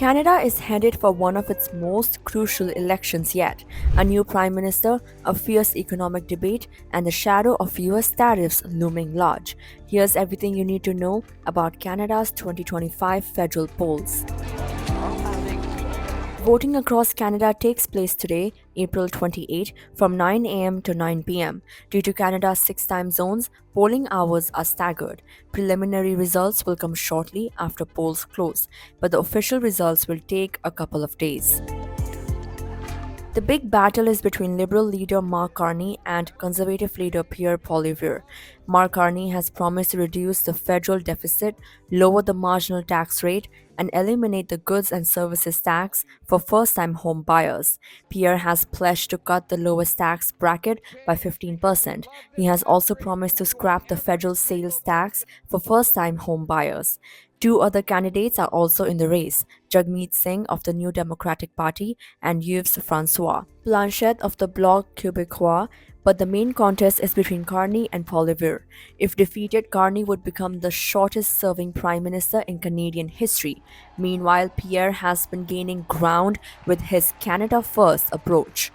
Canada is headed for one of its most crucial elections yet: a new prime minister, a fierce economic debate, and the shadow of US tariffs looming large. Here's everything you need to know about Canada's 2025 federal polls. Voting across Canada takes place today, April 28, from 9 a.m. to 9 p.m. Due to Canada's 6 time zones, polling hours are staggered. Preliminary results will come shortly after polls close, but the official results will take a couple of days. The big battle is between Liberal leader Mark Carney and Conservative leader Pierre Poilievre. Mark Carney has promised to reduce the federal deficit, lower the marginal tax rate, and eliminate the goods and services tax for first-time home buyers. Pierre has pledged to cut the lowest tax bracket by 15%. He has also promised to scrap the federal sales tax for first-time home buyers. Two other candidates are also in the race: Jagmeet Singh of the New Democratic Party and Yves Francois Blanchet of the Bloc Québécois, but the main contest is between Carney and Poilievre. If defeated, Carney would become the shortest-serving prime minister in Canadian history. Meanwhile, Pierre has been gaining ground with his Canada First approach.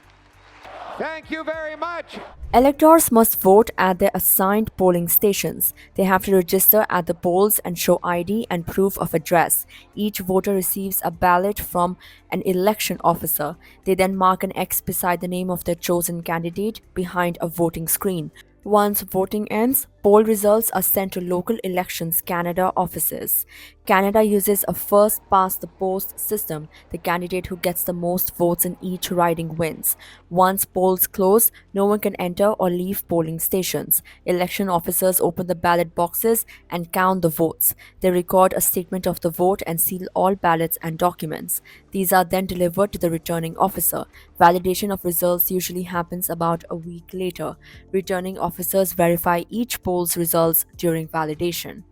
Thank you very much. Electors must vote at their assigned polling stations. They have to register at the polls and show ID and proof of address. Each voter receives a ballot from an election officer. They then mark an X beside the name of their chosen candidate behind a voting screen. Once voting ends, poll results are sent to local Elections Canada offices. Canada uses a first-past-the-post system. The candidate who gets the most votes in each riding wins. Once polls close, no one can enter or leave polling stations. Election officers open the ballot boxes and count the votes. They record a statement of the vote and seal all ballots and documents. These are then delivered to the returning officer. Validation of results usually happens about a week later. Returning officers verify each poll's results during validation.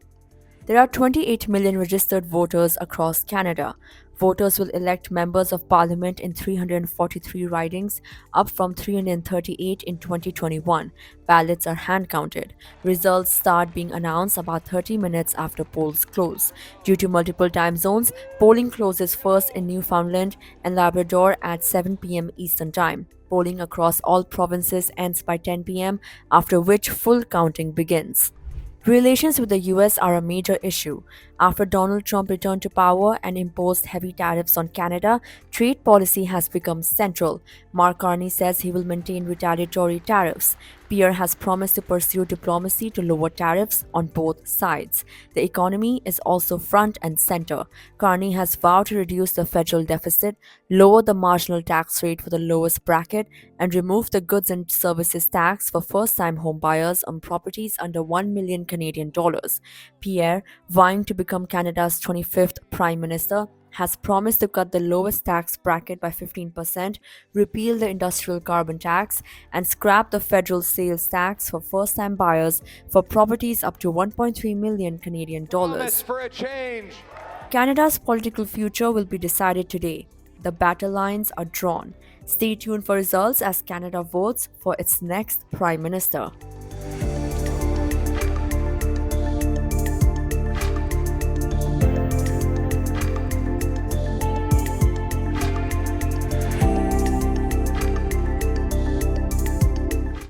There are 28 million registered voters across Canada. Voters will elect members of parliament in 343 ridings, up from 338 in 2021. Ballots are hand counted. Results start being announced about 30 minutes after polls close. Due to multiple time zones, polling closes first in Newfoundland and Labrador at 7 p.m. Eastern Time. Polling across all provinces ends by 10 p.m., after which full counting begins. Relations with the US are a major issue. After Donald Trump returned to power and imposed heavy tariffs on Canada, trade policy has become central. Mark Carney says he will maintain retaliatory tariffs. Pierre has promised to pursue diplomacy to lower tariffs on both sides. The economy is also front and center. Carney has vowed to reduce the federal deficit, lower the marginal tax rate for the lowest bracket, and remove the goods and services tax for first-time home buyers on properties under 1 million Canadian dollars. Pierre, vying to become Canada's 25th Prime Minister, has promised to cut the lowest tax bracket by 15%, repeal the industrial carbon tax, and scrap the federal sales tax for first-time buyers for properties up to 1.3 million Canadian dollars. For a change. Canada's political future will be decided today. The battle lines are drawn. Stay tuned for results as Canada votes for its next Prime Minister.